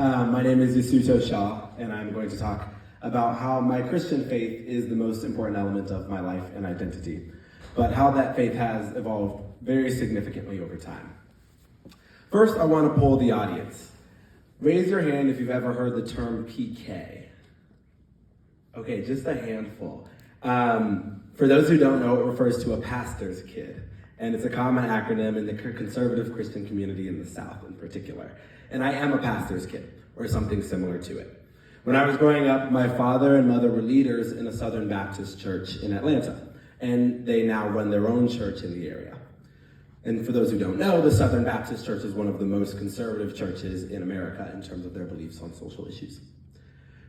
My name is Yesuto Shaw, and I'm going to talk about how my Christian faith is the most important element of my life and identity, but how that faith has evolved very significantly over time. First, I want to poll the audience. Raise your hand if you've ever heard the term PK. Okay, just a handful. For those who don't know, it refers to a pastor's kid, and it's a common acronym in the conservative Christian community in the South in particular. And I am a pastor's kid, or something similar to it. When I was growing up, my father and mother were leaders in a Southern Baptist church in Atlanta, and they now run their own church in the area. And for those who don't know, the Southern Baptist Church is one of the most conservative churches in America in terms of their beliefs on social issues.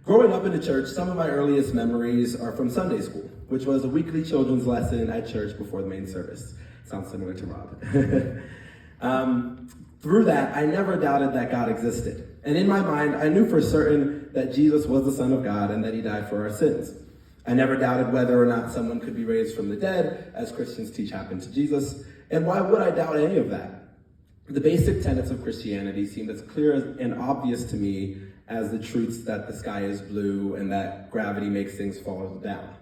Growing up in the church, some of my earliest memories are from Sunday school, which was a weekly children's lesson at church before the main service. Sounds similar to Rob. Through that, I never doubted that God existed. And in my mind, I knew for certain that Jesus was the Son of God and that he died for our sins. I never doubted whether or not someone could be raised from the dead, as Christians teach happened to Jesus. And why would I doubt any of that? The basic tenets of Christianity seemed as clear and obvious to me as the truths that the sky is blue and that gravity makes things fall down.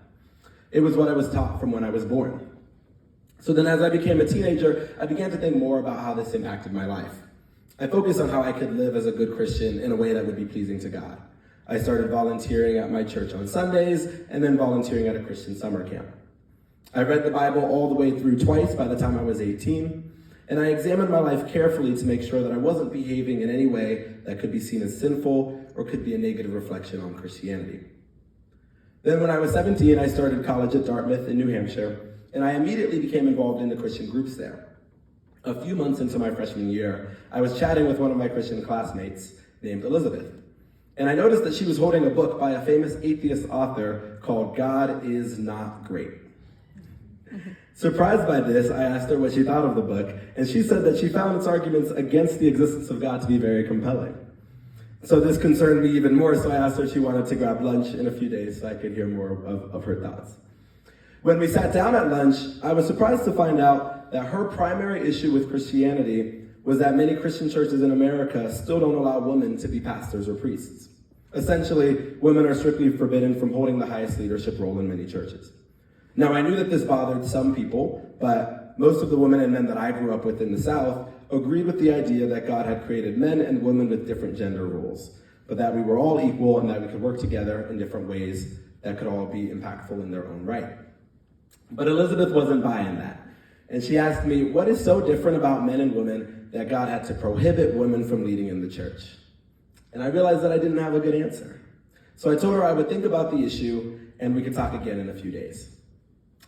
It was what I was taught from when I was born. So then as I became a teenager, I began to think more about how this impacted my life. I focused on how I could live as a good Christian in a way that would be pleasing to God. I started volunteering at my church on Sundays and then volunteering at a Christian summer camp. I read the Bible all the way through twice by the time I was 18, and I examined my life carefully to make sure that I wasn't behaving in any way that could be seen as sinful or could be a negative reflection on Christianity. Then when I was 17, I started college at Dartmouth in New Hampshire, and I immediately became involved in the Christian groups there. A few months into my freshman year, I was chatting with one of my Christian classmates named Elizabeth, and I noticed that she was holding a book by a famous atheist author called God Is Not Great. Surprised by this, I asked her what she thought of the book, and she said that she found its arguments against the existence of God to be very compelling. So this concerned me even more, so I asked her if she wanted to grab lunch in a few days so I could hear more of her thoughts. When we sat down at lunch, I was surprised to find out that her primary issue with Christianity was that many Christian churches in America still don't allow women to be pastors or priests. Essentially, women are strictly forbidden from holding the highest leadership role in many churches. Now, I knew that this bothered some people, but most of the women and men that I grew up with in the South agreed with the idea that God had created men and women with different gender roles, but that we were all equal and that we could work together in different ways that could all be impactful in their own right. But Elizabeth wasn't buying that. And she asked me, what is so different about men and women that God had to prohibit women from leading in the church? And I realized that I didn't have a good answer. So I told her I would think about the issue and we could talk again in a few days.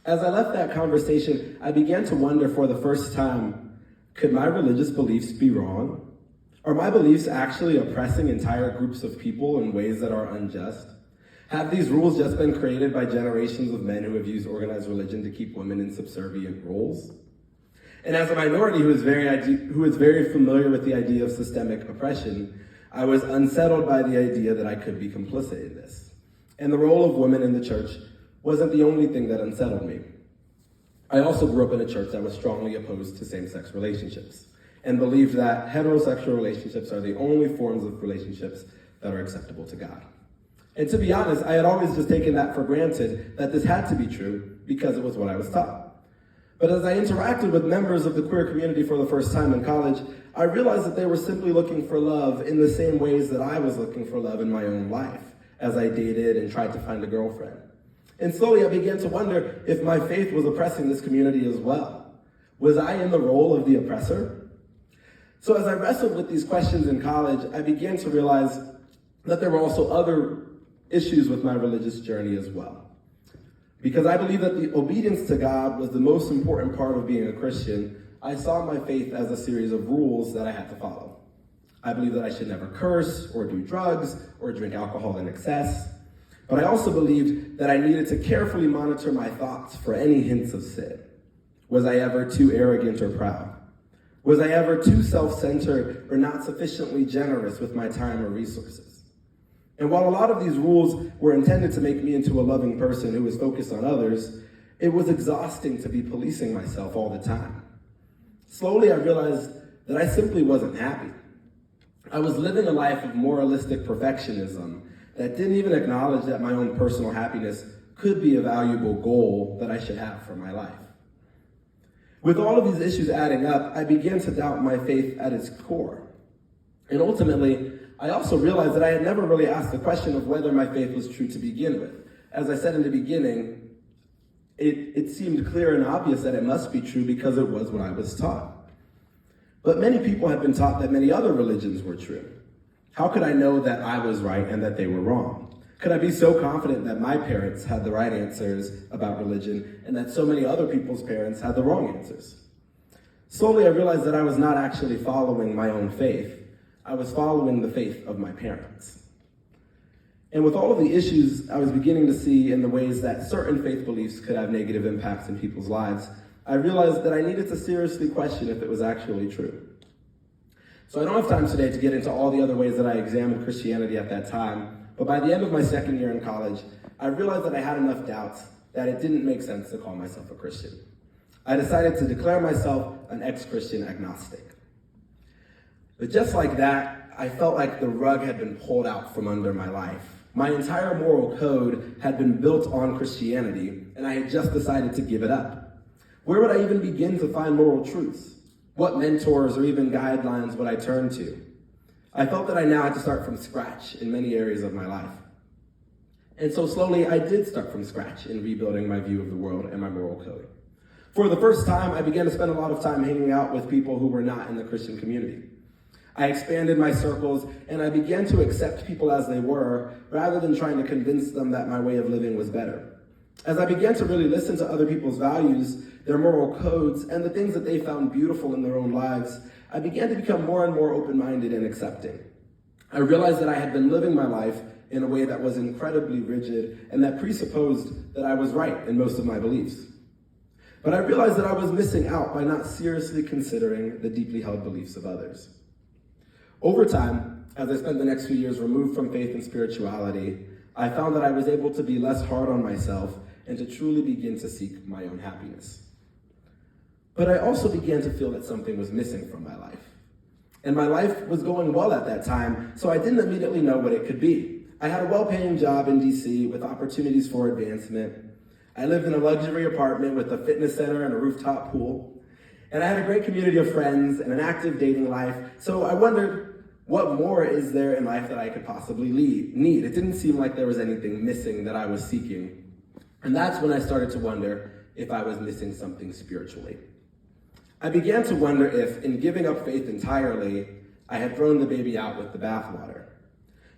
As I left that conversation, I began to wonder for the first time, could my religious beliefs be wrong? Are my beliefs actually oppressing entire groups of people in ways that are unjust? Have these rules just been created by generations of men who have used organized religion to keep women in subservient roles? And as a minority who is very familiar with the idea of systemic oppression, I was unsettled by the idea that I could be complicit in this. And the role of women in the church wasn't the only thing that unsettled me. I also grew up in a church that was strongly opposed to same-sex relationships and believed that heterosexual relationships are the only forms of relationships that are acceptable to God. And to be honest, I had always just taken that for granted, that this had to be true because it was what I was taught. But as I interacted with members of the queer community for the first time in college, I realized that they were simply looking for love in the same ways that I was looking for love in my own life, as I dated and tried to find a girlfriend. And slowly I began to wonder if my faith was oppressing this community as well. Was I in the role of the oppressor? So as I wrestled with these questions in college, I began to realize that there were also other issues with my religious journey as well. Because I believe that the obedience to God was the most important part of being a Christian, I saw my faith as a series of rules that I had to follow. I believe that I should never curse or do drugs or drink alcohol in excess. But I also believed that I needed to carefully monitor my thoughts for any hints of sin. Was I ever too arrogant or proud? Was I ever too self-centered or not sufficiently generous with my time or resources? And while a lot of these rules were intended to make me into a loving person who was focused on others, it was exhausting to be policing myself all the time. Slowly, I realized that I simply wasn't happy. I was living a life of moralistic perfectionism that didn't even acknowledge that my own personal happiness could be a valuable goal that I should have for my life. With all of these issues adding up, I began to doubt my faith at its core. And ultimately, I also realized that I had never really asked the question of whether my faith was true to begin with. As I said in the beginning, it seemed clear and obvious that it must be true because it was what I was taught. But many people had been taught that many other religions were true. How could I know that I was right and that they were wrong? Could I be so confident that my parents had the right answers about religion and that so many other people's parents had the wrong answers? Slowly, I realized that I was not actually following my own faith. I was following the faith of my parents. And with all of the issues I was beginning to see in the ways that certain faith beliefs could have negative impacts in people's lives, I realized that I needed to seriously question if it was actually true. So I don't have time today to get into all the other ways that I examined Christianity at that time, but by the end of my second year in college, I realized that I had enough doubts that it didn't make sense to call myself a Christian. I decided to declare myself an ex-Christian agnostic. But just like that, I felt like the rug had been pulled out from under my life. My entire moral code had been built on Christianity, and I had just decided to give it up. Where would I even begin to find moral truths? What mentors or even guidelines would I turn to? I felt that I now had to start from scratch in many areas of my life. And so slowly I did start from scratch in rebuilding my view of the world and my moral code. For the first time, I began to spend a lot of time hanging out with people who were not in the Christian community. I expanded my circles, and I began to accept people as they were, rather than trying to convince them that my way of living was better. As I began to really listen to other people's values, their moral codes, and the things that they found beautiful in their own lives, I began to become more and more open-minded and accepting. I realized that I had been living my life in a way that was incredibly rigid and that presupposed that I was right in most of my beliefs. But I realized that I was missing out by not seriously considering the deeply held beliefs of others. Over time, as I spent the next few years removed from faith and spirituality, I found that I was able to be less hard on myself and to truly begin to seek my own happiness. But I also began to feel that something was missing from my life. And my life was going well at that time, so I didn't immediately know what it could be. I had a well-paying job in DC with opportunities for advancement. I lived in a luxury apartment with a fitness center and a rooftop pool. And I had a great community of friends and an active dating life. So I wondered, what more is there in life that I could possibly need? It didn't seem like there was anything missing that I was seeking. And that's when I started to wonder if I was missing something spiritually. I began to wonder if, in giving up faith entirely, I had thrown the baby out with the bathwater.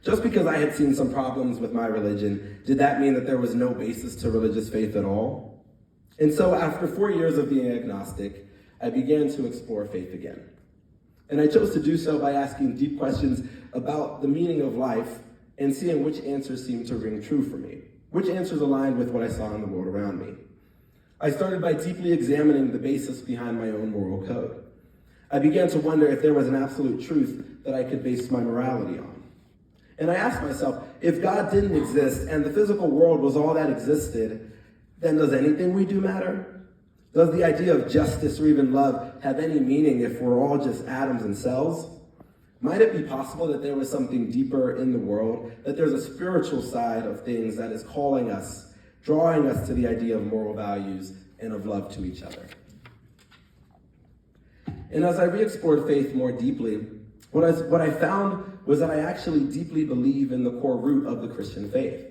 Just because I had seen some problems with my religion, did that mean that there was no basis to religious faith at all? And so after 4 years of being agnostic, I began to explore faith again. And I chose to do so by asking deep questions about the meaning of life and seeing which answers seemed to ring true for me, which answers aligned with what I saw in the world around me. I started by deeply examining the basis behind my own moral code. I began to wonder if there was an absolute truth that I could base my morality on. And I asked myself, if God didn't exist and the physical world was all that existed, then does anything we do matter? Does the idea of justice or even love have any meaning if we're all just atoms and cells? Might it be possible that there was something deeper in the world, that there's a spiritual side of things that is calling us, drawing us to the idea of moral values and of love to each other? And as I re-explored faith more deeply, what I found was that I actually deeply believe in the core root of the Christian faith.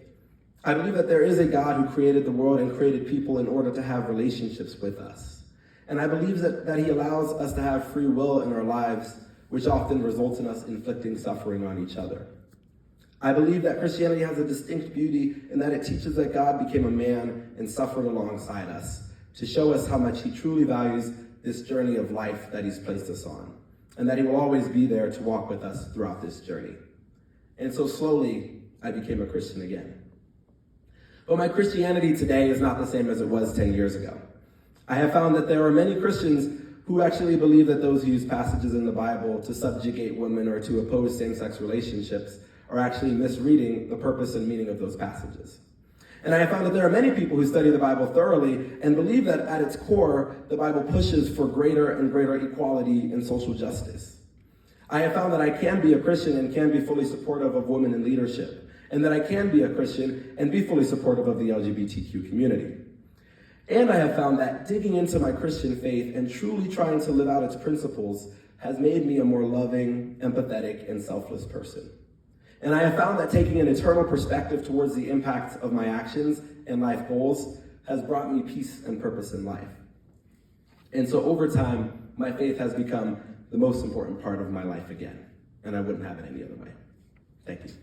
I believe that there is a God who created the world and created people in order to have relationships with us. And I believe that he allows us to have free will in our lives, which often results in us inflicting suffering on each other. I believe that Christianity has a distinct beauty in that it teaches that God became a man and suffered alongside us to show us how much he truly values this journey of life that he's placed us on, and that he will always be there to walk with us throughout this journey. And so slowly, I became a Christian again. But my Christianity today is not the same as it was 10 years ago. I have found that there are many Christians who actually believe that those who use passages in the Bible to subjugate women or to oppose same-sex relationships are actually misreading the purpose and meaning of those passages. And I have found that there are many people who study the Bible thoroughly and believe that at its core, the Bible pushes for greater and greater equality and social justice. I have found that I can be a Christian and can be fully supportive of women in leadership, and that I can be a Christian and be fully supportive of the LGBTQ community. And I have found that digging into my Christian faith and truly trying to live out its principles has made me a more loving, empathetic, and selfless person. And I have found that taking an eternal perspective towards the impact of my actions and life goals has brought me peace and purpose in life. And so over time, my faith has become the most important part of my life again, and I wouldn't have it any other way. Thank you.